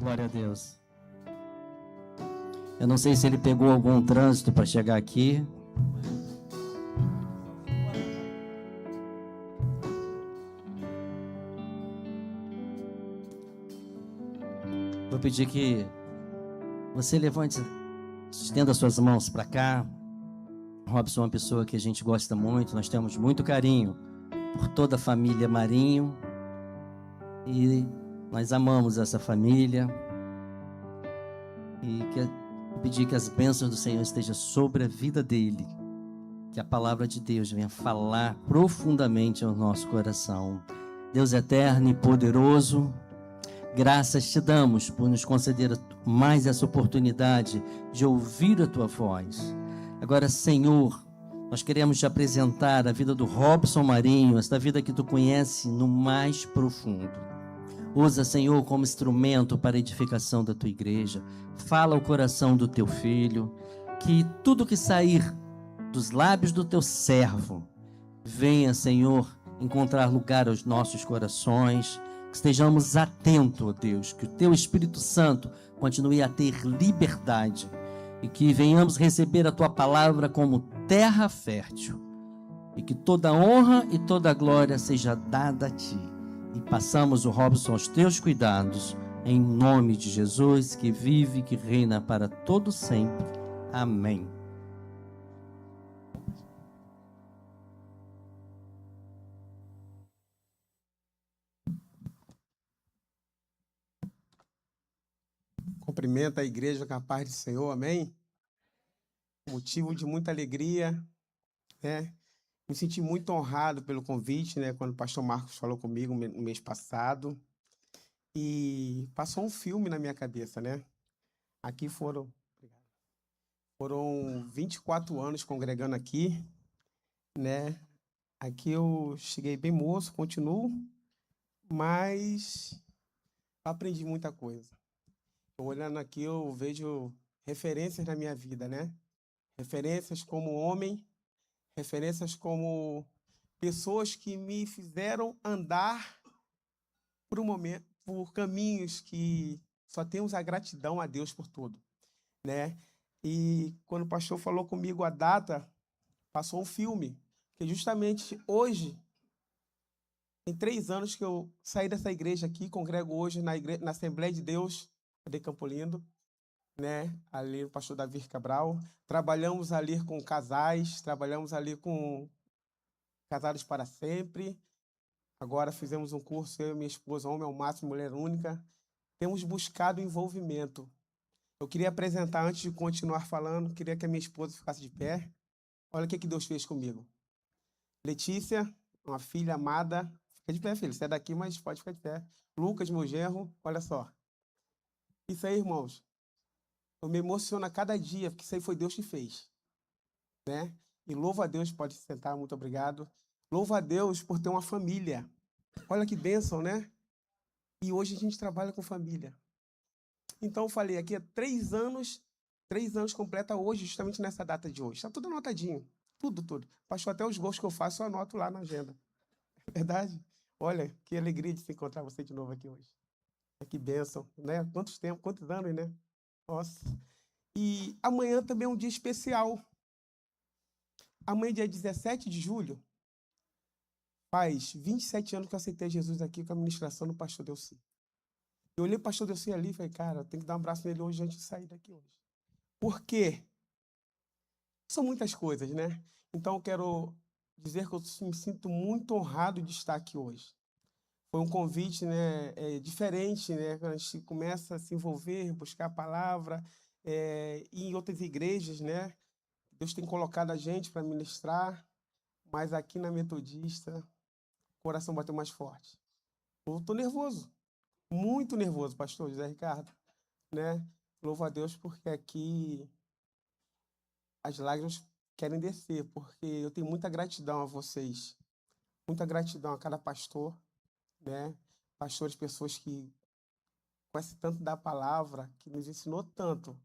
Glória a Deus. Eu não sei se ele pegou algum trânsito para chegar aqui. Vou pedir que você levante, estenda suas mãos para cá. Robson é uma pessoa que a gente gosta muito, nós temos muito carinho por toda a família Marinho e nós amamos essa família. E pedir que as bênçãos do Senhor estejam sobre a vida dele, que a palavra de Deus venha falar profundamente ao nosso coração. Deus eterno e poderoso, graças te damos por nos conceder mais essa oportunidade de ouvir a tua voz. Agora, Senhor, nós queremos te apresentar a vida do Robson Marinho, esta vida que tu conhece no mais profundo. Usa, Senhor, como instrumento para a edificação da tua igreja. Fala ao coração do teu filho, que tudo que sair dos lábios do teu servo venha, Senhor, encontrar lugar aos nossos corações, que estejamos atentos, ó Deus, que o teu Espírito Santo continue a ter liberdade e que venhamos receber a tua palavra como terra fértil e que toda honra e toda glória seja dada a ti. E passamos o Robson aos teus cuidados, em nome de Jesus, que vive e que reina para todo sempre. Amém. Cumprimento a igreja com a paz do Senhor, amém? Motivo de muita alegria, né? Me senti muito honrado pelo convite, né? Quando o pastor Marcos falou comigo no mês passado. E passou um filme na minha cabeça, né? Aqui foram 24 anos congregando aqui, né? Aqui eu cheguei bem moço, continuo, mas aprendi muita coisa. Olhando aqui, eu vejo referências na minha vida, né? Referências como homem, referências como pessoas que me fizeram andar por caminhos que só temos a gratidão a Deus por tudo, né? E quando o pastor falou comigo a data, passou um filme, que justamente hoje, tem 3 anos que eu saí dessa igreja aqui, congrego hoje na Assembleia de Deus de Campo Lindo, né? Ali o pastor Davi Cabral. Trabalhamos ali com casais, trabalhamos ali com Casados para Sempre. Agora fizemos um curso, eu e minha esposa, Homem ao Máximo, Mulher Única. Temos buscado envolvimento. Eu queria apresentar, antes de continuar falando, queria que a minha esposa ficasse de pé. Olha o que Deus fez comigo. Letícia, uma filha amada. Fica de pé, filho. Você é daqui, mas pode ficar de pé. Lucas, meu genro, olha só. Isso aí, irmãos. Eu me emociono a cada dia, porque isso aí foi Deus que fez, né? E louvo a Deus, pode sentar, muito obrigado. Louvo a Deus por ter uma família. Olha que bênção, né? E hoje a gente trabalha com família. Então eu falei, aqui há 3 anos completa hoje, justamente nessa data de hoje. Está tudo anotadinho, tudo. Pastor, até os gols que eu faço eu anoto lá na agenda. É verdade? Olha, que alegria de se encontrar você de novo aqui hoje. Que bênção, né? Quantos anos, né? Nossa. E amanhã também é um dia especial. Amanhã, dia 17 de julho, faz 27 anos que eu aceitei Jesus aqui com a ministração do pastor Delci. Eu olhei o pastor Delci ali e falei, cara, eu tenho que dar um abraço nele hoje antes de sair daqui hoje. Por quê? São muitas coisas, né? Então eu quero dizer que eu me sinto muito honrado de estar aqui hoje. Foi um convite, né, diferente, né? Quando a gente começa a se envolver, buscar a palavra, e em outras igrejas, né? Deus tem colocado a gente para ministrar, mas aqui na Metodista, o coração bateu mais forte. Eu estou nervoso, muito nervoso, pastor José Ricardo, né? Louvo a Deus porque aqui as lágrimas querem descer, porque eu tenho muita gratidão a vocês, muita gratidão a cada pastor, né? Pastores, pessoas que conhecem tanto da palavra, que nos ensinou tanto.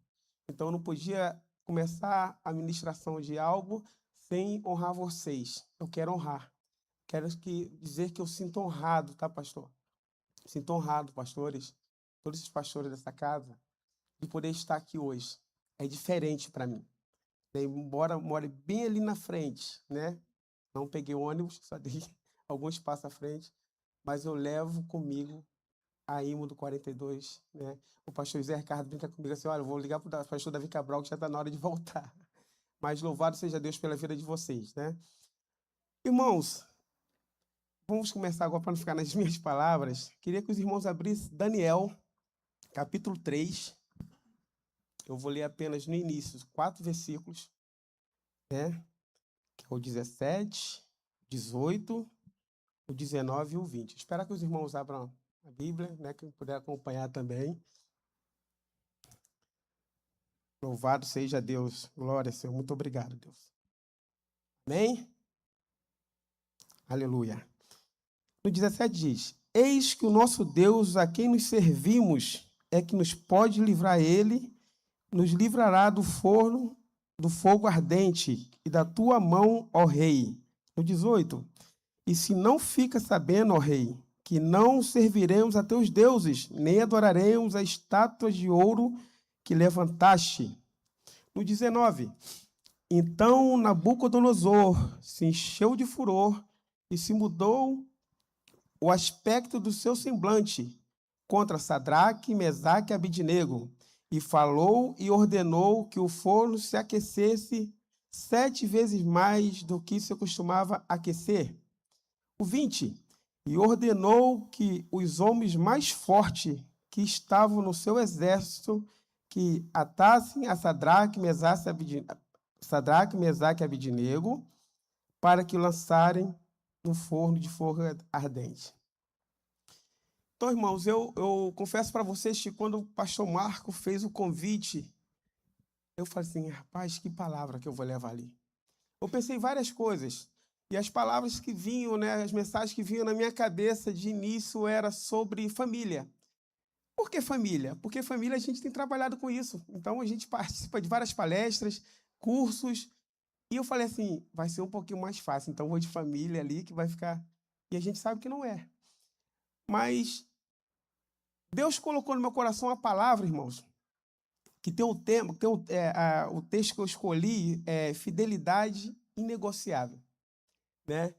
Então eu não podia começar a ministração de algo sem honrar vocês. Eu quero honrar. Quero dizer que eu sinto honrado, tá, pastor? Sinto honrado, pastores, todos os pastores dessa casa, de poder estar aqui hoje. É diferente para mim. Embora more bem ali na frente, né? Não peguei ônibus, só dei alguns passos à frente, mas eu levo comigo a IMO do 42, né? O pastor José Ricardo brinca comigo assim, olha, eu vou ligar para o pastor Davi Cabral que já está na hora de voltar. Mas louvado seja Deus pela vida de vocês, né? Irmãos, vamos começar agora para não ficar nas minhas palavras. Queria que os irmãos abrissem Daniel, capítulo 3. Eu vou ler apenas no início, 4 versículos, né? Que é o 17, 18, o 19 e o 20. Espero que os irmãos abram a Bíblia, né? Quem puder acompanhar também. Louvado seja Deus. Glória, Senhor. Muito obrigado, Deus. Amém? Aleluia. No 17 diz: Eis que o nosso Deus, a quem nos servimos, é que nos pode livrar ele, nos livrará do forno, do fogo ardente e da tua mão, ó rei. No 18: E se não fica sabendo, ó rei, que não serviremos a teus deuses, nem adoraremos a estátuas de ouro que levantaste. No 19: Então Nabucodonosor se encheu de furor e se mudou o aspecto do seu semblante contra Sadraque, Mesaque e Abidnego, e falou e ordenou que o forno se aquecesse 7 vezes mais do que se costumava aquecer. O 20, e ordenou que os homens mais fortes que estavam no seu exército que atassem a Sadraque, Mesaque e Abidnego, para que o lançarem no forno de fogo ardente. Então, irmãos, eu confesso para vocês que quando o pastor Marco fez o convite, eu falei assim, rapaz, que palavra que eu vou levar ali. Eu pensei em várias coisas, e as palavras que vinham, né, as mensagens que vinham na minha cabeça de início era sobre família. Por que família? Porque família a gente tem trabalhado com isso. Então, a gente participa de várias palestras, cursos, e eu falei assim, vai ser um pouquinho mais fácil, então vou de família ali, que vai ficar... E a gente sabe que não é. Mas Deus colocou no meu coração a palavra, irmãos, que tem um tema, o texto que eu escolhi é fidelidade inegociável, né?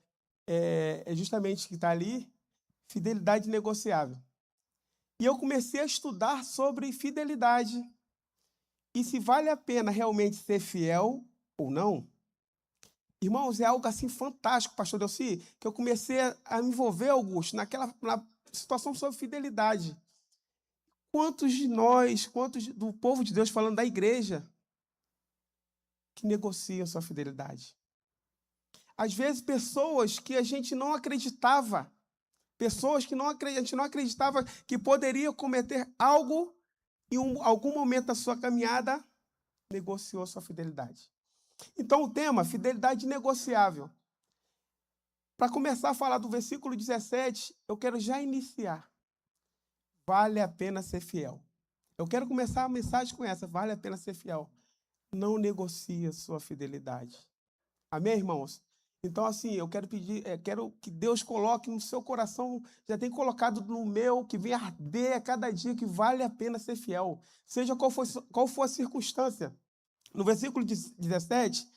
É justamente o que está ali, fidelidade inegociável. E eu comecei a estudar sobre fidelidade e se vale a pena realmente ser fiel ou não. Irmãos, é algo assim fantástico, pastor Delci, que eu comecei a me envolver, Augusto, na situação sobre fidelidade. Quantos de nós, quantos do povo de Deus, falando da igreja, que negociam sua fidelidade? Às vezes, pessoas que a gente não acreditava, pessoas que a gente não acreditava que poderiam cometer algo em algum momento da sua caminhada, negociou sua fidelidade. Então, o tema, fidelidade negociável. Para começar a falar do versículo 17, eu quero já iniciar. Vale a pena ser fiel. Eu quero começar a mensagem com essa, vale a pena ser fiel. Não negocie a sua fidelidade. Amém, irmãos? Então, assim, eu quero pedir, quero que Deus coloque no seu coração, já tem colocado no meu, que venha arder a cada dia, que vale a pena ser fiel. Seja qual for a circunstância. No versículo 17,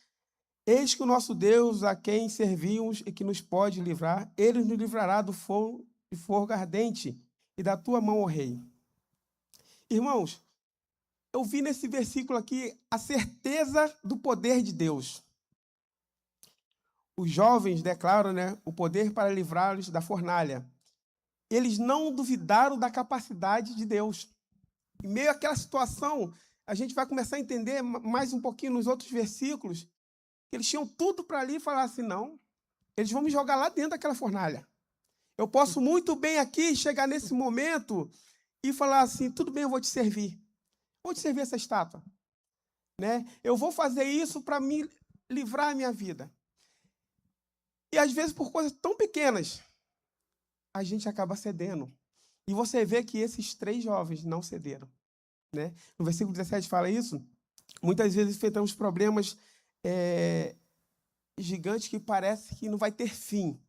eis que o nosso Deus, a quem servimos e que nos pode livrar, ele nos livrará do fogo ardente e da tua mão, ó rei. Irmãos, eu vi nesse versículo aqui a certeza do poder de Deus. Os jovens declaram, né, o poder para livrá-los da fornalha. Eles não duvidaram da capacidade de Deus. Em meio àquela situação, a gente vai começar a entender mais um pouquinho nos outros versículos, que eles tinham tudo para ali e falar assim, não, eles vão me jogar lá dentro daquela fornalha. Eu posso muito bem aqui chegar nesse momento e falar assim, tudo bem, eu vou te servir. Vou te servir essa estátua. Né? Eu vou fazer isso para me livrar a minha vida. E às vezes, por coisas tão pequenas, a gente acaba cedendo. E você vê que esses 3 jovens não cederam. Né? No versículo 17 fala isso. Muitas vezes enfrentamos problemas gigantes que parece que não vai ter fim.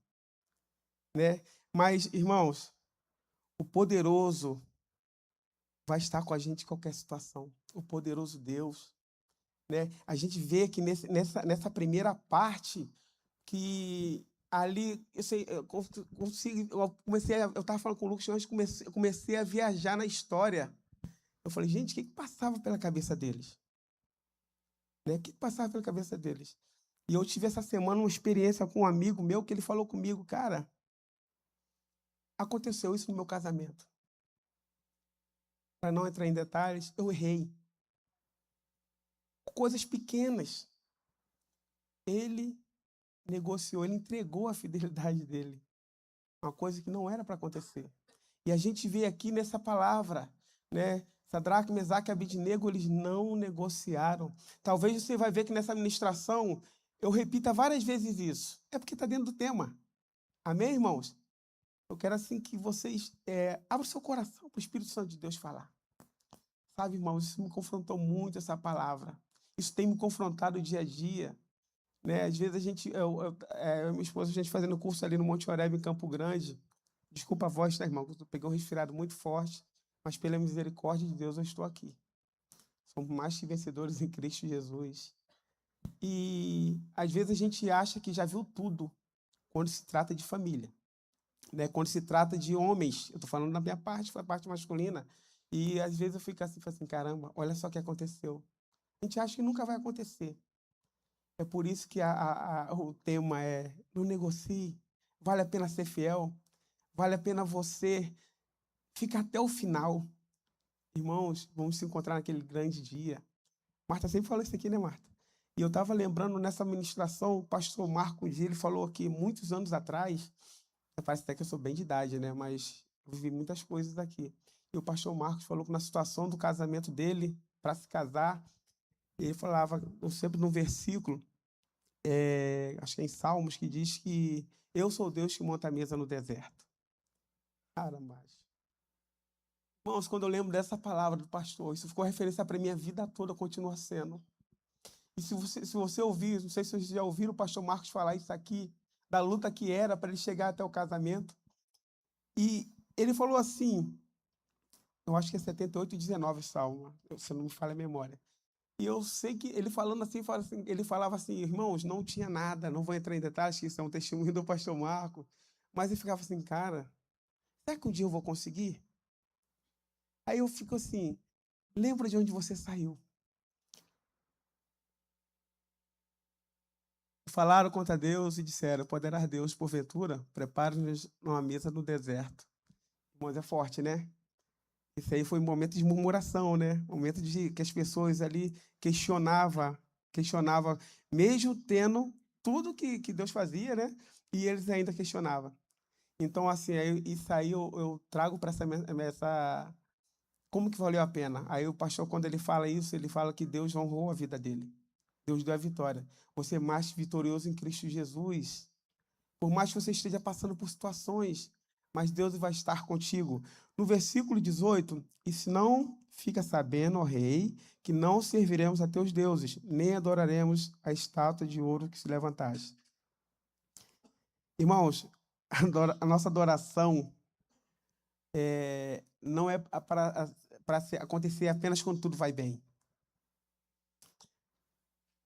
Né? Mas, irmãos, o poderoso vai estar com a gente em qualquer situação. O poderoso Deus, né? A gente vê que nessa primeira parte que ali, eu estava falando com o Lucas antes, comecei a viajar na história. Eu falei, gente, o que passava pela cabeça deles? Né? O que passava pela cabeça deles? E eu tive essa semana uma experiência com um amigo meu que ele falou comigo, cara, aconteceu isso no meu casamento. Para não entrar em detalhes, eu errei. Coisas pequenas. Ele negociou, ele entregou a fidelidade dele. Uma coisa que não era para acontecer. E a gente vê aqui nessa palavra, né? Sadraque, Mesaque e Abednego, eles não negociaram. Talvez você vai ver que nessa ministração eu repita várias vezes isso. É porque está dentro do tema. Amém, irmãos? Eu quero assim que vocês abram seu coração para o Espírito Santo de Deus falar. Sabe, irmãos, isso me confrontou muito, essa palavra. Isso tem me confrontado o dia a dia. Né? Às vezes minha esposa, a gente fazendo curso ali no Monte Oreb, em Campo Grande. Desculpa a voz, tá, irmão? Eu peguei um resfriado muito forte, mas pela misericórdia de Deus eu estou aqui. Somos mais que vencedores em Cristo Jesus. E às vezes a gente acha que já viu tudo quando se trata de família. Né? Quando se trata de homens, eu estou falando da minha parte, foi a parte masculina. E às vezes eu fico assim, caramba, olha só o que aconteceu. A gente acha que nunca vai acontecer. É por isso que o tema é: não negocie, vale a pena ser fiel, vale a pena você ficar até o final. Irmãos, vamos se encontrar naquele grande dia. Marta sempre fala isso aqui, né, Marta? E eu estava lembrando nessa ministração, o pastor Marcos, ele falou aqui muitos anos atrás, parece até que eu sou bem de idade, né? Mas eu vivi muitas coisas aqui. E o pastor Marcos falou que na situação do casamento dele, para se casar, ele falava, eu sempre num versículo, acho que é em Salmos, que diz que eu sou Deus que monta a mesa no deserto. Caramba. Irmãos, quando eu lembro dessa palavra do pastor, isso ficou referência para a minha vida toda, continua sendo. E se você ouvir, não sei se vocês já ouviram o pastor Marcos falar isso aqui, da luta que era para ele chegar até o casamento. E ele falou assim, eu acho que é 78:19 Salmo, se não me falha a memória. E eu sei que ele falando assim, ele falava assim, irmãos, não tinha nada, não vou entrar em detalhes, que isso é um testemunho do pastor Marco, mas ele ficava assim, cara, será que um dia eu vou conseguir? Aí eu fico assim, lembra de onde você saiu. Falaram contra Deus e disseram, poderá Deus, porventura, prepare-nos uma mesa no deserto. Irmãos, é forte, né? Isso aí foi um momento de murmuração, né? Um momento de que as pessoas ali questionavam, mesmo tendo tudo que Deus fazia, né? E eles ainda questionavam. Então, assim, isso aí eu trago para essa... Como que valeu a pena? Aí o pastor, quando ele fala isso, ele fala que Deus honrou a vida dele. Deus deu a vitória. Você é mais vitorioso em Cristo Jesus. Por mais que você esteja passando por situações, mas Deus vai estar contigo. No versículo 18, e se não fica sabendo, ó rei, que não serviremos a teus deuses, nem adoraremos a estátua de ouro que se levantaste. Irmãos, a nossa adoração não é para acontecer apenas quando tudo vai bem.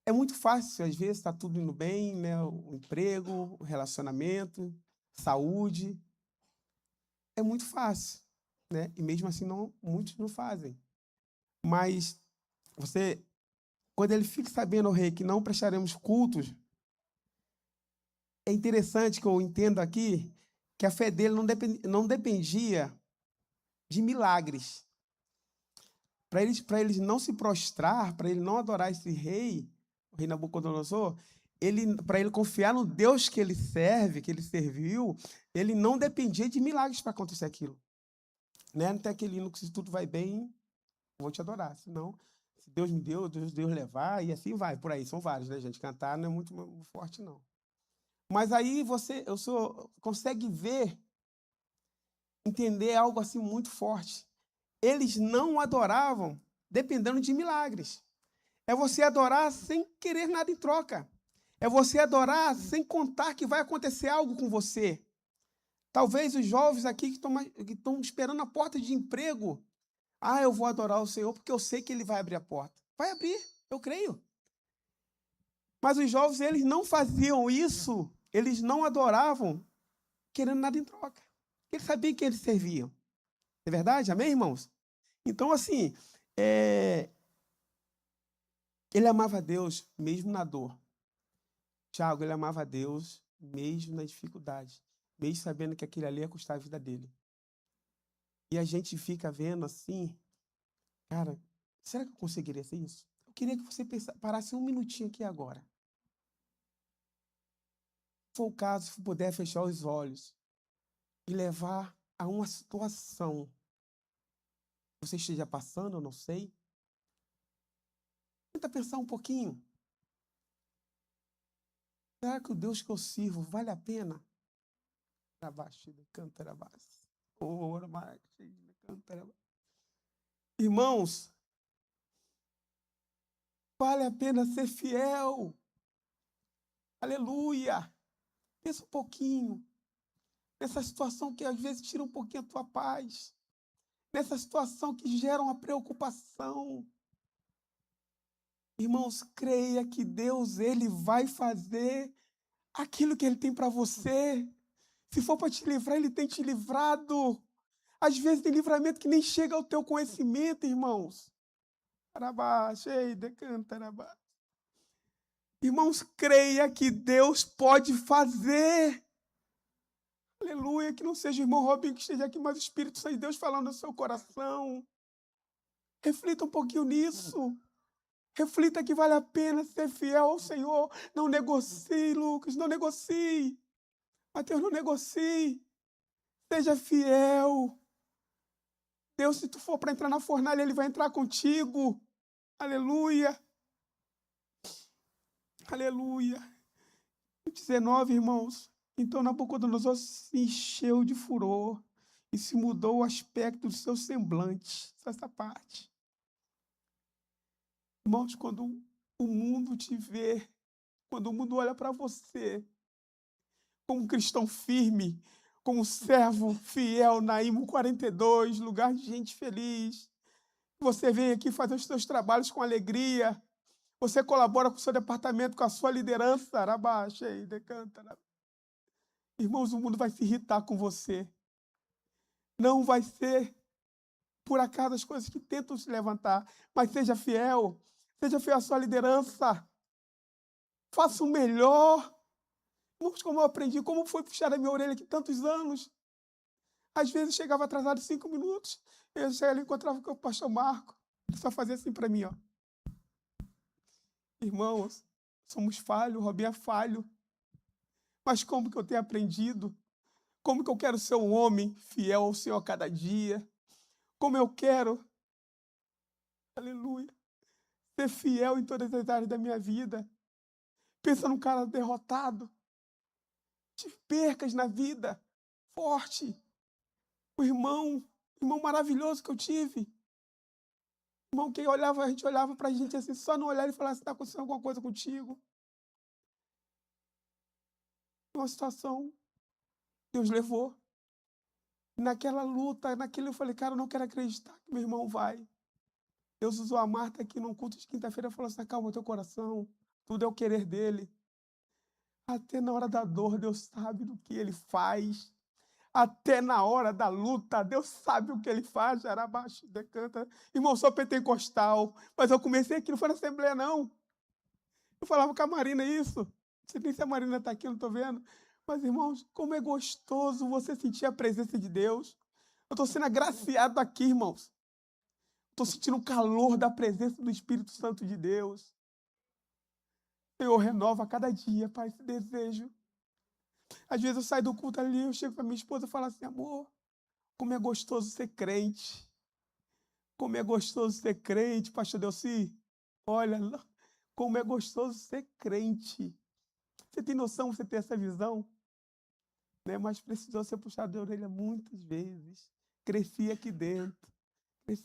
É muito fácil, às vezes está tudo indo bem, né? O emprego, o relacionamento, saúde. É muito fácil, né? E mesmo assim muitos não fazem. Mas quando ele fica sabendo, o rei, que não prestaremos cultos, é interessante que eu entendo aqui que a fé dele não dependia de milagres. Para eles não se prostrar, para ele não adorar esse rei, o rei Nabucodonosor, para ele confiar no Deus que ele serve, que ele serviu, ele não dependia de milagres para acontecer aquilo. Né? Não tem aquele hino que se tudo vai bem, vou te adorar. Senão, se Deus me deu, Deus levar, e assim vai, por aí. São vários, né, gente? Cantar não é muito forte, não. Mas aí consegue ver, entender algo assim muito forte. Eles não adoravam dependendo de milagres. É você adorar sem querer nada em troca. É você adorar sem contar que vai acontecer algo com você. Talvez os jovens aqui que estão esperando a porta de emprego, Ah, eu vou adorar o Senhor porque eu sei que Ele vai abrir a porta. Vai abrir, eu creio. Mas os jovens, eles não faziam isso, eles não adoravam querendo nada em troca. Eles sabiam que eles serviam. É verdade? Amém, irmãos? Então, assim, ele amava a Deus mesmo na dor. Tiago, ele amava a Deus mesmo na dificuldade, mesmo sabendo que aquilo ali ia custar a vida dele. E a gente fica vendo assim, cara, será que eu conseguiria ser isso? Eu queria que você parasse um minutinho aqui agora. Se for o caso, se puder fechar os olhos e levar a uma situação que você esteja passando, eu não sei. Tenta pensar um pouquinho. Será que o Deus que eu sirvo vale a pena? Irmãos, vale a pena ser fiel. Aleluia. Pensa um pouquinho nessa situação que às vezes tira um pouquinho a tua paz. Nessa situação que gera uma preocupação. Irmãos, creia que Deus, Ele vai fazer aquilo que Ele tem para você. Se for para te livrar, Ele tem te livrado. Às vezes tem livramento que nem chega ao teu conhecimento, irmãos. Irmãos, creia que Deus pode fazer. Aleluia, que não seja o irmão Robinho que esteja aqui, mas o Espírito Santo de Deus falando no seu coração. Reflita um pouquinho nisso. Reflita que vale a pena ser fiel ao Senhor. Não negocie, Lucas, não negocie. Mateus, não negocie. Seja fiel. Deus, se tu for para entrar na fornalha, Ele vai entrar contigo. Aleluia. Aleluia. 19, irmãos. Então Nabucodonosor se encheu de furor e se mudou o aspecto do seu semblante. Essa parte. Irmãos, quando o mundo te vê, quando o mundo olha para você, como um cristão firme, como um servo fiel na IMO 42, lugar de gente feliz, você vem aqui fazer os seus trabalhos com alegria, você colabora com o seu departamento, com a sua liderança, arabaixa e decanta. Irmãos, o mundo vai se irritar com você. Não vai ser por acaso as coisas que tentam se levantar, mas seja fiel à sua liderança. Faça o melhor. Irmãos, como eu aprendi, como foi puxar a minha orelha aqui tantos anos. Às vezes chegava atrasado 5 minutos, eu chegava ali e encontrava com o pastor Marco. Ele só fazia assim para mim, ó. Irmãos, somos falhos, o Robinho é falho. Mas como que eu tenho aprendido? Como que eu quero ser um homem fiel ao Senhor a cada dia? Como eu quero, aleluia, ser fiel em todas as áreas da minha vida. Pensa num cara derrotado. Tive percas na vida. Forte. O irmão maravilhoso que eu tive. Irmão, quem olhava, a gente olhava pra gente assim, só não olhar e falar se está acontecendo alguma coisa contigo. Uma situação, Deus levou. Naquela luta, naquilo eu falei, cara, eu não quero acreditar que meu irmão vai. Deus usou a Marta aqui num culto de quinta-feira e falou assim, acalma o teu coração, tudo é o querer dele. Até na hora da dor, Deus sabe do que ele faz. Até na hora da luta, Deus sabe o que ele faz. Arabaixo, decanta. Irmão, sou pentecostal, mas eu comecei aqui, não foi na Assembleia, não. Eu falava com a Marina isso. Não sei nem se a Marina está aqui, não estou vendo. Mas, irmãos, como é gostoso você sentir a presença de Deus. Eu estou sendo agraciado aqui, irmãos. Estou sentindo o calor da presença do Espírito Santo de Deus. Senhor, renova a cada dia, Pai, esse desejo. Às vezes eu saio do culto ali, eu chego para minha esposa e falo assim, amor, como é gostoso ser crente. Como é gostoso ser crente, pastor Delci. Olha, como é gostoso ser crente. Você tem noção, você tem essa visão? Né? Mas precisou ser puxado de orelha muitas vezes. Cresci aqui dentro. Só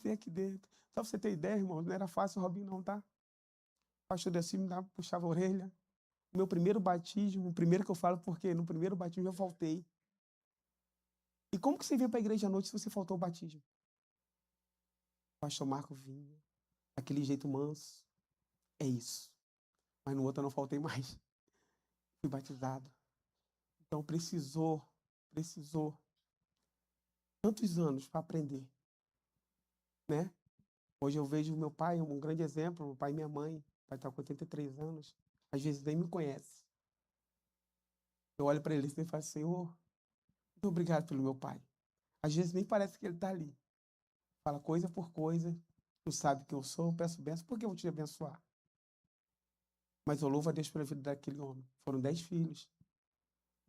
pra você ter ideia, irmão, não era fácil o Robinho não, tá? Pastor Delci me puxava a orelha. Meu primeiro batismo, o primeiro que eu falo, porque no primeiro batismo eu faltei. E como que você veio para a igreja à noite se você faltou o batismo? pastor Marco vinha, aquele jeito manso. É isso. Mas no outro eu não faltei mais. Fui batizado. Então precisou tantos anos para aprender, né? Hoje eu vejo meu pai, um grande exemplo, meu pai e minha mãe. O pai está com 83 anos. Às vezes nem me conhece. Eu olho para ele e falo, Senhor, muito obrigado pelo meu pai. Às vezes nem parece que ele está ali. Fala coisa por coisa. Tu sabe que eu sou, eu peço bênção, porque eu vou te abençoar. Mas eu louvo a Deus pela vida daquele homem. Foram 10 filhos,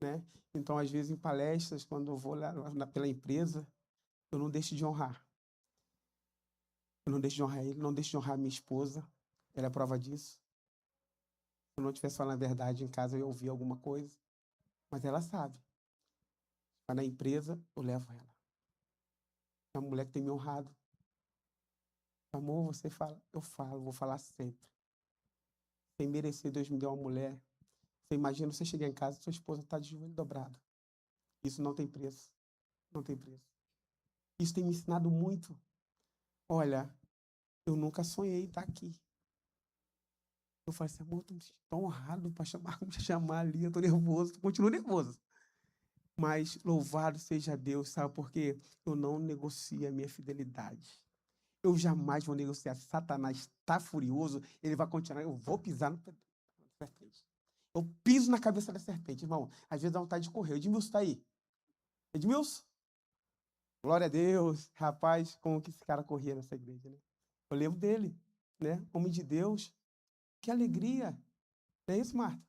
né? Então, às vezes, em palestras, quando eu vou lá pela empresa, eu não deixo de honrar. Eu não deixo de honrar ele, não deixo de honrar minha esposa. Ela é a prova disso. Se eu não estivesse falando a verdade em casa, eu ia ouvir alguma coisa. Mas ela sabe. Mas na empresa, eu levo ela. É uma mulher que tem me honrado. Amor, você fala? Eu falo, vou falar sempre. Sem merecer, Deus me deu uma mulher. Você imagina você chegar em casa e sua esposa está de joelho dobrado. Isso não tem preço. Não tem preço. Isso tem me ensinado muito. Olha, eu nunca sonhei estar aqui. Eu falei assim, amor, eu tô me sentindo tão honrado para me chamar ali, eu tô nervoso, continuo nervoso. Mas louvado seja Deus, sabe? Porque eu não negocio a minha fidelidade. Eu jamais vou negociar. Se Satanás está furioso, ele vai continuar. Eu vou pisar na serpente. Eu piso na cabeça da serpente, irmão. Às vezes dá vontade de correr. Edmilson está aí. Edmilson? Glória a Deus. Rapaz, como que esse cara corria nessa igreja, né? Eu lembro dele, né? Homem de Deus. Que alegria. Não é isso, Marta?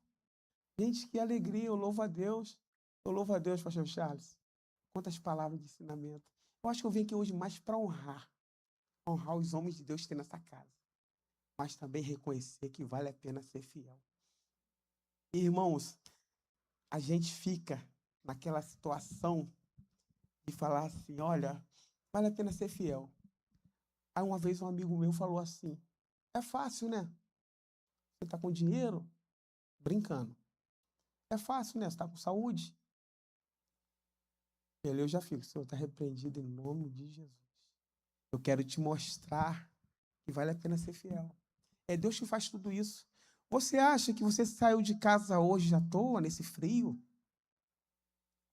Gente, que alegria. Eu louvo a Deus. Eu louvo a Deus, pastor Charles. Quantas palavras de ensinamento. Eu acho que eu vim aqui hoje mais para honrar. Honrar os homens de Deus que tem nessa casa. Mas também reconhecer que vale a pena ser fiel. Irmãos, a gente fica naquela situação de falar assim, olha, vale a pena ser fiel. Aí uma vez um amigo meu falou assim, é fácil, né? Você tá com dinheiro? Brincando. É fácil, né? Você tá com saúde? E ali eu já fico, o Senhor está repreendido em nome de Jesus. Eu quero te mostrar que vale a pena ser fiel. É Deus que faz tudo isso. Você acha que você saiu de casa hoje à toa, nesse frio?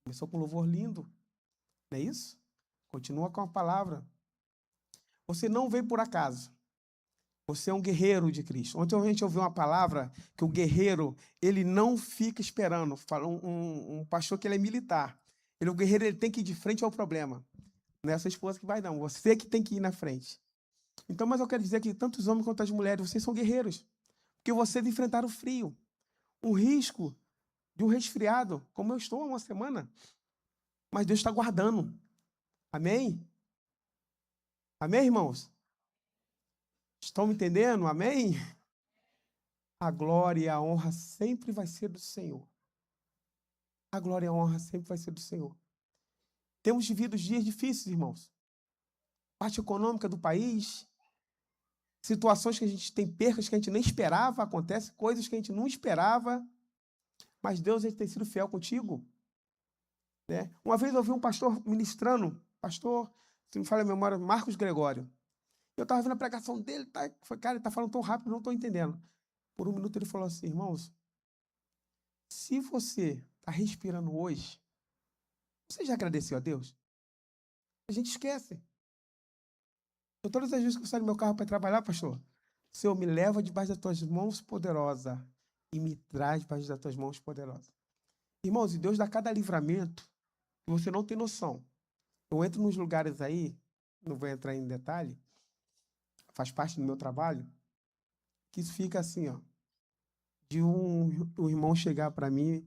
Começou com um louvor lindo, não é isso? Continua com a palavra. Você não veio por acaso. Você é um guerreiro de Cristo. Ontem a gente ouviu uma palavra que o guerreiro, ele não fica esperando. Fala um pastor que ele é militar. O guerreiro, ele tem que ir de frente ao problema. Não é a sua esposa que vai, não. Você que tem que ir na frente. Então, mas eu quero dizer que tanto os homens quanto as mulheres, vocês são guerreiros. Porque vocês enfrentaram o frio. O risco de um resfriado, como eu estou há uma semana. Mas Deus está guardando. Amém? Amém, irmãos? Estão me entendendo? Amém? A glória e a honra sempre vai ser do Senhor. A glória e a honra sempre vai ser do Senhor. Temos vivido dias difíceis, irmãos. Parte econômica do país, situações que a gente tem, percas que a gente nem esperava, acontecem coisas que a gente não esperava, mas Deus, ele tem sido fiel contigo. Né? Uma vez eu ouvi um pastor ministrando, pastor, se me falha a memória, Marcos Gregório. Eu estava vendo a pregação dele, cara, ele está falando tão rápido, não estou entendendo. Por um minuto ele falou assim, irmãos, se você está respirando hoje, você já agradeceu a Deus? A gente esquece. Eu, todas as vezes que eu saio do meu carro para trabalhar, pastor, Senhor, me leva debaixo das tuas mãos poderosas e me traz debaixo das tuas mãos poderosas. Irmãos, e Deus dá cada livramento que você não tem noção. Eu entro nos lugares aí, não vou entrar em detalhe, faz parte do meu trabalho, que isso fica assim, ó, de um irmão chegar para mim.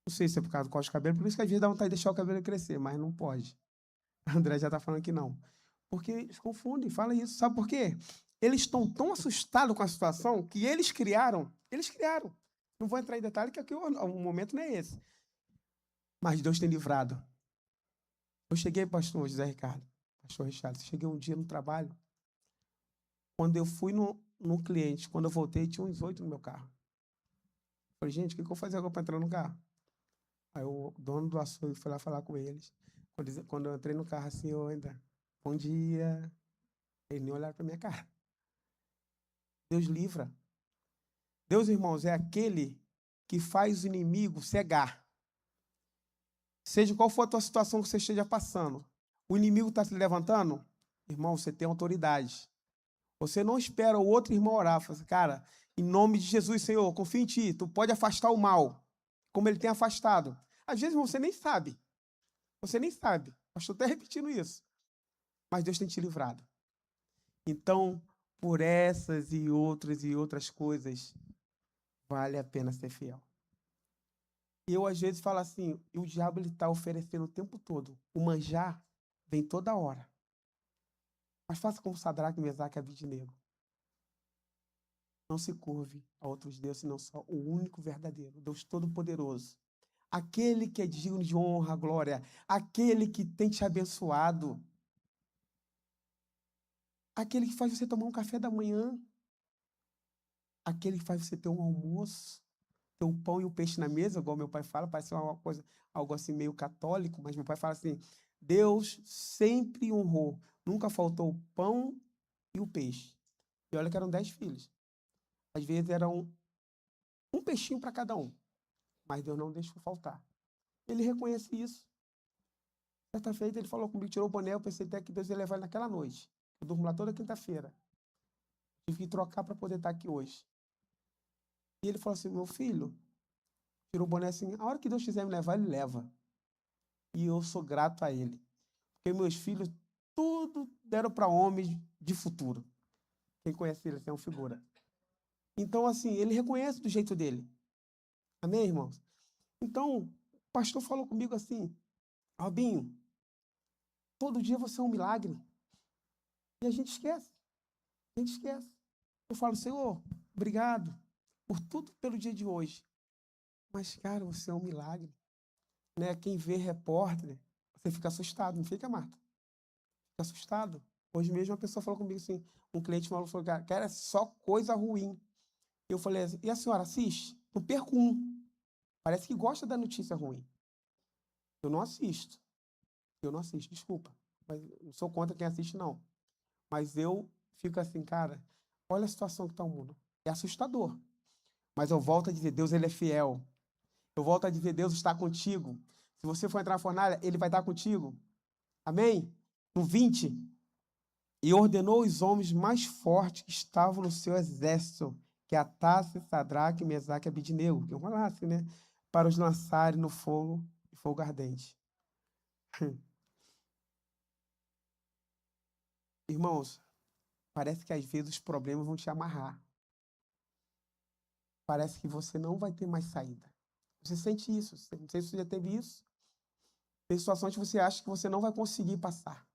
Não sei se é por causa do corte de cabelo, por isso que às vezes dá vontade de deixar o cabelo crescer, mas não pode. A André já está falando que não. Porque eles confundem, fala isso. Sabe por quê? Eles estão tão assustados com a situação que eles criaram. Eles criaram. Não vou entrar em detalhe, que aqui o momento não é esse. Mas Deus tem livrado. Eu cheguei, pastor José Ricardo, pastor Richard, cheguei um dia no trabalho. Quando eu fui no cliente, quando eu voltei, tinha uns 8 no meu carro. Falei, gente, o que eu vou fazer agora para entrar no carro? Aí o dono do açougue foi lá falar com eles. Quando eu entrei no carro assim, eu ainda, bom dia. Eles nem olharam para minha cara. Deus livra. Deus, irmãos, é aquele que faz o inimigo cegar. Seja qual for a tua situação que você esteja passando, o inimigo está se levantando, irmão, você tem autoridade. Você não espera o outro irmão orar. Fala assim, cara, em nome de Jesus, Senhor, confio em ti, tu pode afastar o mal, como ele tem afastado. Às vezes, irmão, você nem sabe. Você nem sabe. Estou até repetindo isso. Mas Deus tem te livrado. Então, por essas e outras coisas, vale a pena ser fiel. E eu, às vezes, falo assim, e o diabo está oferecendo o tempo todo. O manjar vem toda hora. Mas faça como Sadraque, Mesaque e Abednego. Não se curve a outros deuses, senão só o único verdadeiro, Deus Todo-Poderoso. Aquele que é digno de honra, glória. Aquele que tem te abençoado. Aquele que faz você tomar um café da manhã. Aquele que faz você ter um almoço. Ter um pão e um peixe na mesa, igual meu pai fala, parece uma coisa, algo assim meio católico, mas meu pai fala assim, Deus sempre honrou, nunca faltou o pão e o peixe. E olha que eram 10 filhos. Às vezes era um peixinho para cada um, mas Deus não deixou faltar. Ele reconhece isso. Certa feita ele falou comigo, tirou o boné, eu pensei até que Deus ia levar ele naquela noite. Eu durmo lá toda quinta-feira. Tive que trocar para poder estar aqui hoje. E ele falou assim, meu filho, tirou o boné assim, a hora que Deus quiser me levar, ele leva. E eu sou grato a ele. Porque meus filhos, tudo deram para homens de futuro. Quem conhece ele, assim, é uma figura. Então, assim, ele reconhece do jeito dele. Amém, irmãos? Então, o pastor falou comigo assim, Robinho, todo dia você é um milagre. E a gente esquece. A gente esquece. Eu falo, Senhor, obrigado por tudo pelo dia de hoje. Mas, cara, você é um milagre. Né? Quem vê repórter, você fica assustado, não fica, Marta? Fica assustado. Hoje mesmo uma pessoa falou comigo assim, um cliente falou, cara, é só coisa ruim. Eu falei assim, e a senhora assiste? Não perco um. Parece que gosta da notícia ruim. Eu não assisto. Eu não assisto, desculpa. Mas não sou contra quem assiste, não. Mas eu fico assim, cara, olha a situação que está o mundo. É assustador. Mas eu volto a dizer, Deus, ele é fiel. Eu volto a dizer, Deus está contigo. Se você for entrar na fornalha, ele vai estar contigo. Amém? No 20, e ordenou os homens mais fortes que estavam no seu exército, que atassem Sadraque, Mesaque e Abednego, que rolasse, né? Para os lançarem no fogo ardente. Irmãos, parece que às vezes os problemas vão te amarrar. Parece que você não vai ter mais saída. Você sente isso? Não sei se você já teve isso. Tem situações que você acha que você não vai conseguir passar.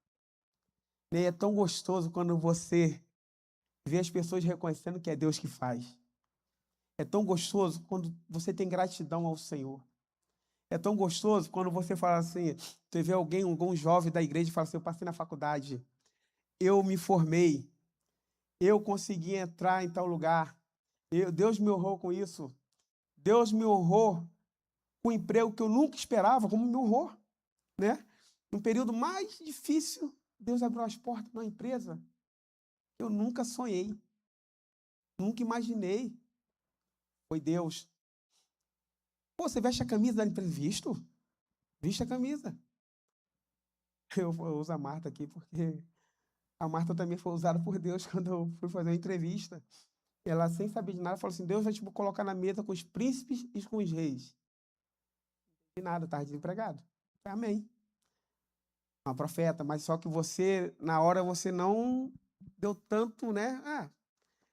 E é tão gostoso quando você vê as pessoas reconhecendo que é Deus que faz. É tão gostoso quando você tem gratidão ao Senhor. É tão gostoso quando você fala assim, você vê algum jovem da igreja e fala assim, eu passei na faculdade, eu me formei, eu consegui entrar em tal lugar, Deus me honrou com isso, Deus me honrou com um emprego que eu nunca esperava, como me honrou, né? No período mais difícil, Deus abriu as portas numa empresa que eu nunca sonhei, nunca imaginei. Foi Deus. Pô, você veste a camisa da empresa? Visto? Viste a camisa. Eu uso a Marta aqui porque a Marta também foi usada por Deus quando eu fui fazer uma entrevista. Ela, sem saber de nada, falou assim, Deus vai te colocar na mesa com os príncipes e com os reis. E nada, eu estava desempregado. Amém. Uma profeta, mas só que você, na hora, você não deu tanto, né?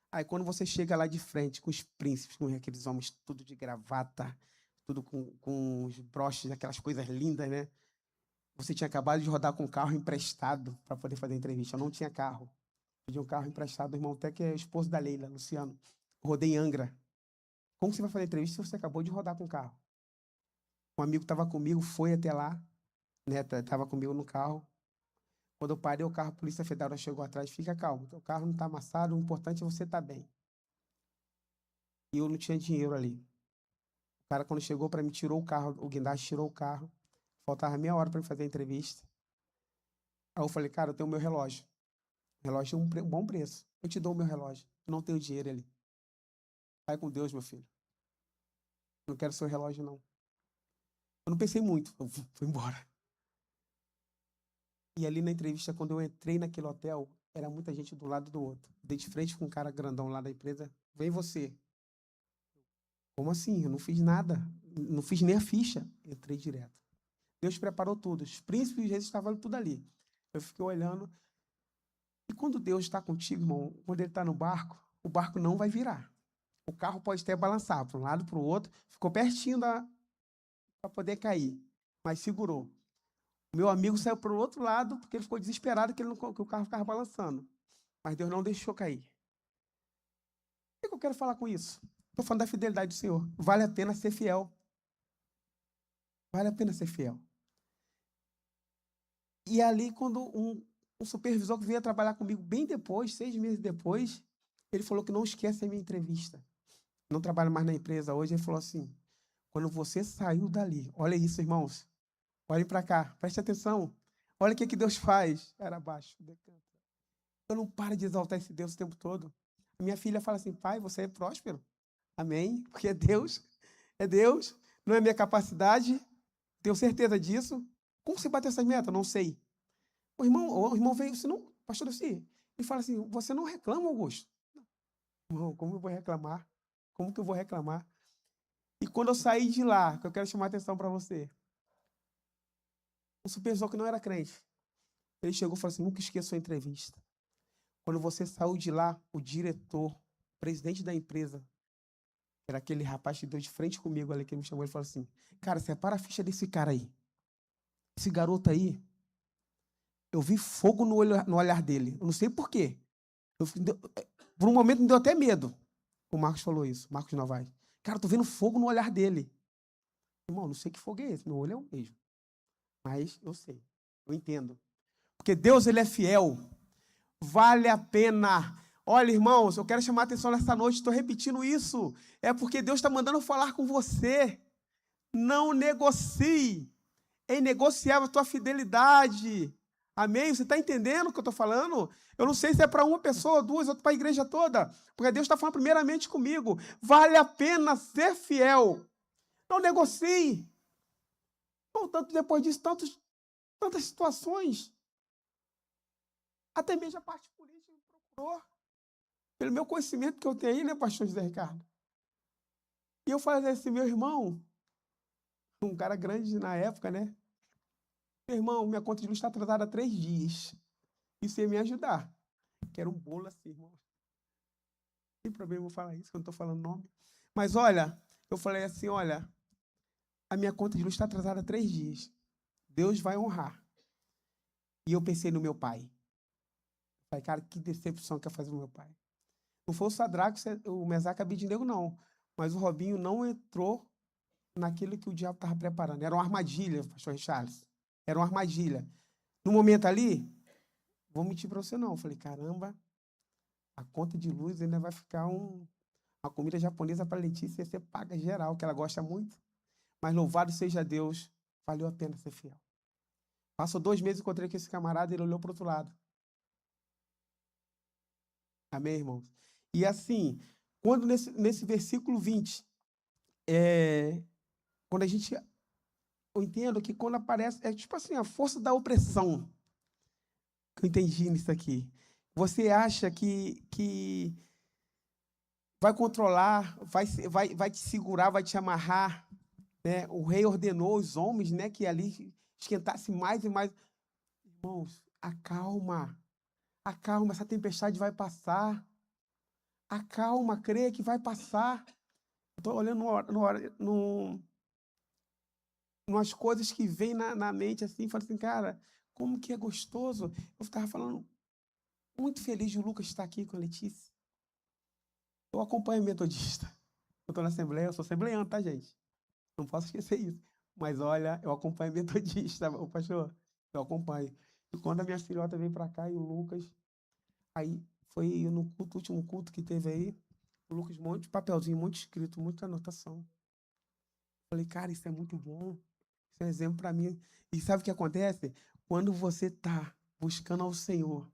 Aí quando você chega lá de frente com os príncipes, com aqueles homens tudo de gravata, tudo com os broches, aquelas coisas lindas, né? Você tinha acabado de rodar com um carro emprestado para poder fazer a entrevista. Eu não tinha carro. Pedi um carro emprestado, o irmão até que é esposo da Leila, Luciano. Rodei em Angra. Como você vai fazer a entrevista se você acabou de rodar com o carro? Um amigo estava comigo, foi até lá, né? Estava comigo no carro. Quando eu parei o carro, a Polícia Federal chegou atrás. Fica calmo, o carro não está amassado, o importante é você estar bem. E eu não tinha dinheiro ali. O cara, quando chegou para mim, tirou o carro, o guindaste tirou o carro. Faltava meia hora para fazer a entrevista. Aí eu falei, cara, eu tenho o meu relógio. Relógio é um bom preço. Eu te dou o meu relógio. Eu não tenho dinheiro ali. Vai com Deus, meu filho. Não quero seu relógio, não. Eu não pensei muito. Eu fui embora. E ali na entrevista, quando eu entrei naquele hotel, era muita gente do lado do outro. Dei de frente com um cara grandão lá da empresa. Vem você. Como assim? Eu não fiz nada. Não fiz nem a ficha. Entrei direto. Deus preparou tudo. Os príncipes e os reis estavam tudo ali. Eu fiquei olhando. E quando Deus está contigo, irmão, quando ele está no barco, o barco não vai virar. O carro pode até balançar para um lado, para o outro. Ficou pertinho para poder cair. Mas segurou. O meu amigo saiu para o outro lado porque ele ficou desesperado que o carro ficava balançando. Mas Deus não deixou cair. O que eu quero falar com isso? Estou falando da fidelidade do Senhor. Vale a pena ser fiel. Vale a pena ser fiel. E ali, quando um supervisor que veio trabalhar comigo bem depois, 6 meses depois, ele falou que não esquece a minha entrevista. Não trabalho mais na empresa hoje. Ele falou assim, quando você saiu dali, olha isso, irmãos. Olhem para cá, preste atenção. Olha o que Deus faz. Era abaixo. Eu não paro de exaltar esse Deus o tempo todo. A minha filha fala assim, pai, você é próspero. Amém? Porque é Deus. É Deus. Não é minha capacidade. Tenho certeza disso. Como você bateu essas metas? Não sei. O irmão veio, você não, pastor assim, ele fala assim, você não reclama, Augusto? Irmão, como eu vou reclamar? Como que eu vou reclamar? E quando eu saí de lá, que eu quero chamar a atenção para você, um supervisor que não era crente, ele chegou e falou assim, nunca esqueça a sua entrevista. Quando você saiu de lá, o diretor, o presidente da empresa, era aquele rapaz que deu de frente comigo ali, que me chamou, ele falou assim, cara, separa a ficha desse cara aí. Esse garoto aí, eu vi fogo no olhar dele. Eu não sei por quê. Por um momento me deu até medo. O Marcos falou isso, Marcos Novaes. Cara, eu tô vendo fogo no olhar dele. Irmão, não sei que fogo é esse, meu olho é o mesmo. Mas eu sei, eu entendo. Porque Deus, ele é fiel. Vale a pena. Olha, irmãos, eu quero chamar a atenção nessa noite, estou repetindo isso. É porque Deus está mandando falar com você. Não negocie. É inegociável a tua fidelidade. Amém? Você está entendendo o que eu estou falando? Eu não sei se é para uma pessoa, duas, ou para a igreja toda. Porque Deus está falando primeiramente comigo. Vale a pena ser fiel. Não negocie. Não, tanto depois disso, tantas situações. Até mesmo a parte política me procurou. Pelo meu conhecimento que eu tenho aí, né, pastor José Ricardo? E eu falei assim, meu irmão, um cara grande na época, né? Meu irmão, minha conta de luz está atrasada há 3 dias. Isso ia me ajudar. Quero um bolo assim, irmão. Não tem problema eu falar isso, que eu não estou falando nome. Mas olha, eu falei assim, olha, a minha conta de luz está atrasada há 3 dias. Deus vai honrar. E eu pensei no meu pai. Falei, cara, que decepção que ia fazer no meu pai. Não foi o Sadraque, o Mesaque e Abednego, não. Mas o Robinho não entrou naquilo que o diabo estava preparando. Era uma armadilha, pastor Charles. Era uma armadilha. No momento ali, vou mentir para você não. Eu falei, caramba, a conta de luz ainda vai ficar uma comida japonesa para Letícia, você paga geral, que ela gosta muito. Mas louvado seja Deus, valeu a pena ser fiel. Passou 2 meses, encontrei com esse camarada, ele olhou para o outro lado. Amém, irmãos? E assim, quando nesse versículo 20, quando a gente, eu entendo que quando aparece, é tipo assim, a força da opressão, que eu entendi nisso aqui. Você acha que vai controlar, vai te segurar, vai te amarrar, né? O rei ordenou os homens, né, que ali esquentasse mais e mais. Irmãos, acalma, essa tempestade vai passar. Acalma, creia que vai passar. Estou olhando umas coisas que vêm na mente assim, falo assim, cara, como que é gostoso. Eu estava falando, muito feliz de o Lucas estar aqui com a Letícia. Eu acompanho a metodista. Eu estou na Assembleia, eu sou assembleiano, tá, gente? Não posso esquecer isso. Mas olha, eu acompanho a metodista, o pastor, eu acompanho. E quando a minha filhota veio para cá e o Lucas, aí foi no culto, último culto que teve aí, o Lucas, um monte de papelzinho, muito escrito, muita anotação. Falei, cara, isso é muito bom. Isso é um exemplo para mim. E sabe o que acontece? Quando você está buscando ao Senhor,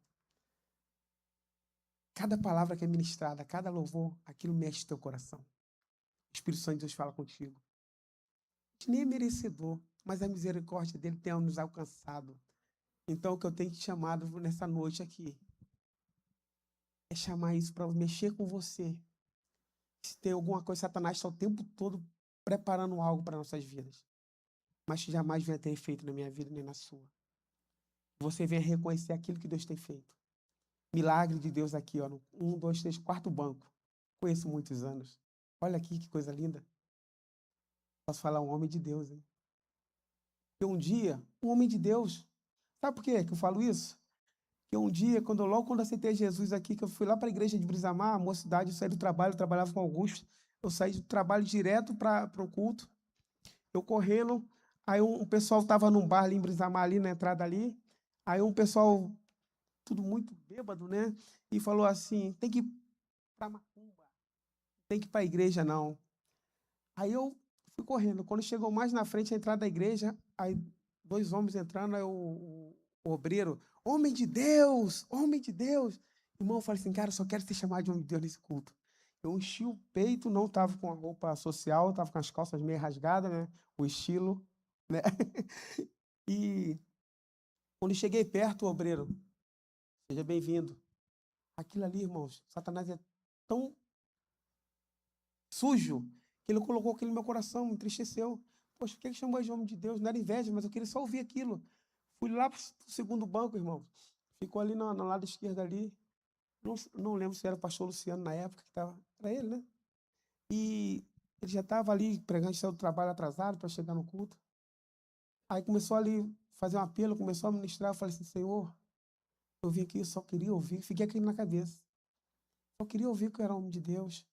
cada palavra que é ministrada, cada louvor, aquilo mexe teu coração. O Espírito Santo de Deus fala contigo. A gente nem é merecedor, mas a misericórdia dele tem nos alcançado. Então, o que eu tenho te chamado nessa noite aqui é chamar isso para mexer com você. Se tem alguma coisa, Satanás está o tempo todo preparando algo para nossas vidas, mas que jamais venha ter feito na minha vida nem na sua. Você venha reconhecer aquilo que Deus tem feito. Milagre de Deus aqui, ó, no 1, 2, 3, quarto banco. Conheço muitos anos. Olha aqui que coisa linda. Posso falar um homem de Deus, hein? E um dia, um homem de Deus. Sabe por quê que eu falo isso? Que um dia, logo quando aceitei Jesus aqui, que eu fui lá para a igreja de Brisamar, a mocidade, eu saí do trabalho, eu trabalhava com Augusto, eu saí do trabalho direto para o culto, eu correndo, aí um pessoal estava num bar ali em Brisamar, ali na entrada ali, aí um pessoal, tudo muito bêbado, né, e falou assim, tem que ir para macumba, tem que ir para a igreja não. Aí eu fui correndo, quando chegou mais na frente, a entrada da igreja, aí 2 homens entrando, aí o obreiro, homem de Deus, homem de Deus. Irmão, eu falei assim, cara, eu só quero ser chamado de homem de Deus nesse culto. Eu enchi o peito, não estava com a roupa social, estava com as calças meio rasgadas, né? O estilo, né? E quando cheguei perto, o obreiro, seja bem-vindo. Aquilo ali, irmãos, Satanás é tão sujo que ele colocou aquilo no meu coração, me entristeceu. Poxa, por que ele chamou de homem de Deus? Não era inveja, mas eu queria só ouvir aquilo. Fui lá para o segundo banco, irmão. Ficou ali no lado esquerdo ali. Não lembro se era o pastor Luciano na época que estava. Era ele, né? E ele já estava ali pregando, saiu do trabalho atrasado para chegar no culto. Aí começou ali fazer um apelo, começou a ministrar. Eu falei assim, Senhor, eu vim aqui, eu só queria ouvir. Fiquei aqui na cabeça. Só queria ouvir que eu era homem de Deus.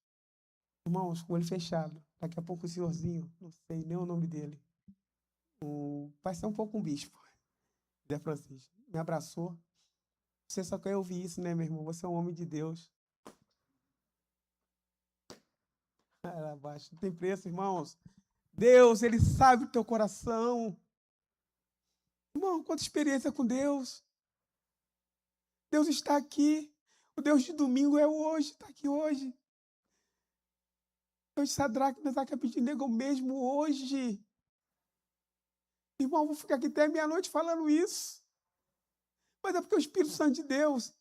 Irmãos, com o olho fechado. Daqui a pouco o senhorzinho, não sei nem o nome dele. Vai ser um pouco um bispo. Zé Francisco. Me abraçou. Você só quer ouvir isso, né, meu irmão? Você é um homem de Deus. Lá abaixo. Não tem preço, irmãos. Deus, Ele sabe o teu coração. Irmão, quanta experiência com Deus. Deus está aqui. O Deus de domingo é hoje, está aqui hoje. Deus de Sadraque, Mesaque e Abednego mesmo hoje. Irmão, vou ficar aqui até meia-noite falando isso. Mas é porque o Espírito Santo de Deus,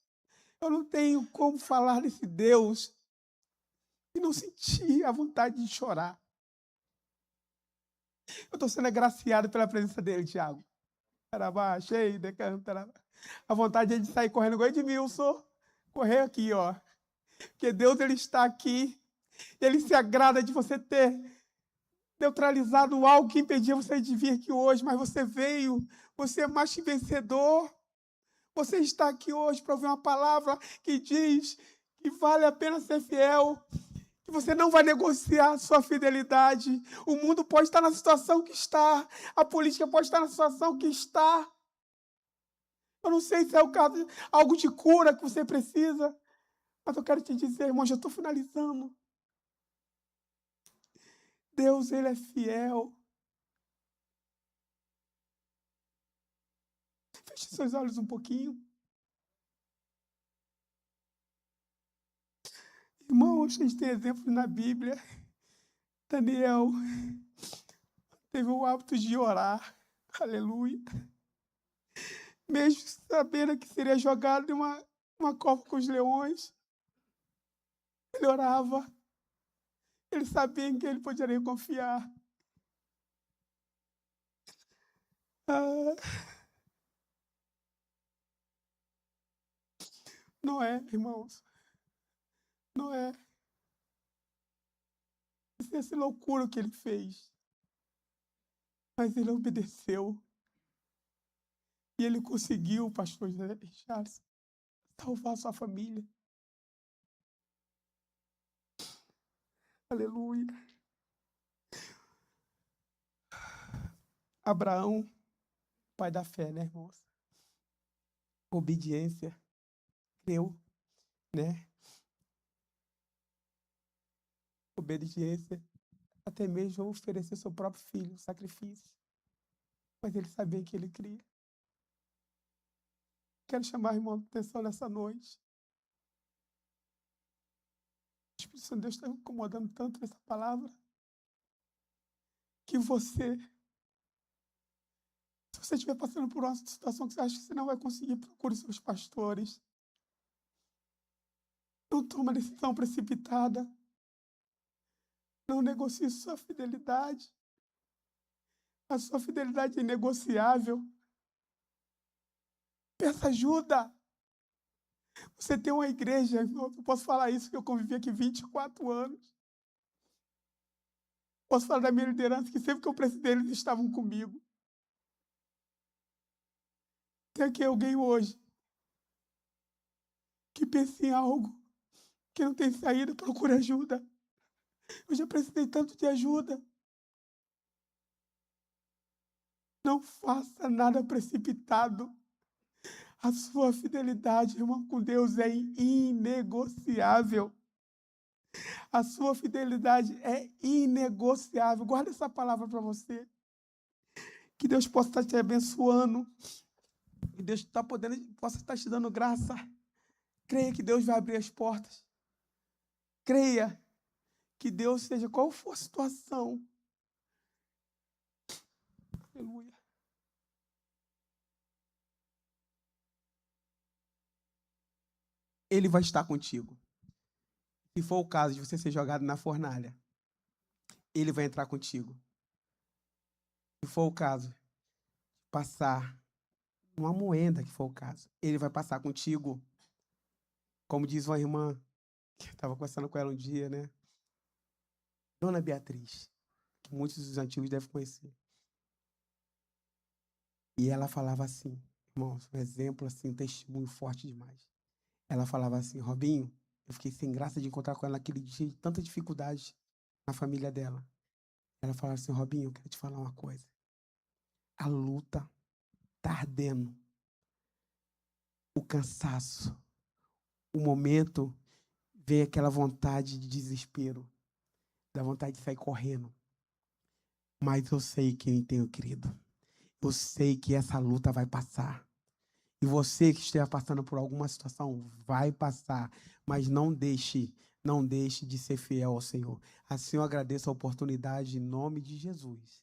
eu não tenho como falar desse Deus e não sentir a vontade de chorar. Eu estou sendo agraciado pela presença dele, Tiago. A vontade é de sair correndo igual Edmilson. Correr aqui, ó. Porque Deus, Ele está aqui. Ele se agrada de você ter neutralizado algo que impedia você de vir aqui hoje, mas você veio. Você é mais que vencedor. Você está aqui hoje para ouvir uma palavra que diz que vale a pena ser fiel, que você não vai negociar sua fidelidade. O mundo pode estar na situação que está, a política pode estar na situação que está. Eu não sei se é o caso, algo de cura que você precisa, mas eu quero te dizer, irmão, já estou finalizando. Deus, Ele é fiel. Feche seus olhos um pouquinho. Irmãos, a gente tem exemplos na Bíblia. Daniel teve o hábito de orar. Aleluia. Mesmo sabendo que seria jogado em uma cova com os leões, ele orava. Ele sabia em quem ele poderia confiar. Noé, irmãos. Noé. Essa loucura que ele fez. Mas ele obedeceu. E ele conseguiu, pastor José Charles, salvar sua família. Aleluia. Abraão, pai da fé, né, irmãos? Obediência. Creu, né? Obediência. até mesmo oferecer seu próprio filho, sacrifício. Mas ele sabia que ele cria. Quero chamar a irmã a atenção nessa noite. O Espírito Santo de Deus está me incomodando tanto nessa palavra, que você, se você estiver passando por uma situação que você acha que você não vai conseguir, procure seus pastores. Não toma decisão precipitada. Não negocie sua fidelidade. A sua fidelidade é inegociável. Peça ajuda. Você tem uma igreja, irmão, eu posso falar isso, que eu convivi aqui 24 anos. Posso falar da minha liderança, que sempre que eu precisei, eles estavam comigo. Tem aqui alguém hoje que pensa em algo, que não tem saída, procure ajuda. Eu já precisei tanto de ajuda. Não faça nada precipitado. A sua fidelidade, irmão, com Deus é inegociável. A sua fidelidade é inegociável. Guarda essa palavra para você. Que Deus possa estar te abençoando. Que Deus possa estar te dando graça. Creia que Deus vai abrir as portas. Creia que Deus, seja qual for a situação. Aleluia. Ele vai estar contigo. Se for o caso de você ser jogado na fornalha, ele vai entrar contigo. Se for o caso, passar uma moenda, que for o caso, ele vai passar contigo. Como diz uma irmã, que eu estava conversando com ela um dia, né? Dona Beatriz, que muitos dos antigos devem conhecer. E ela falava assim, irmãos, um exemplo, assim, um testemunho forte demais. Ela falava assim, Robinho, eu fiquei sem graça de encontrar com ela naquele dia de tanta dificuldade na família dela. Ela falava assim, Robinho, eu quero te falar uma coisa. A luta tá ardendo. O cansaço, o momento, vem aquela vontade de desespero, da vontade de sair correndo. Mas eu sei quem tenho crido. Eu sei que essa luta vai passar. E você que esteja passando por alguma situação, vai passar. Mas não deixe de ser fiel ao Senhor. Assim eu agradeço a oportunidade em nome de Jesus.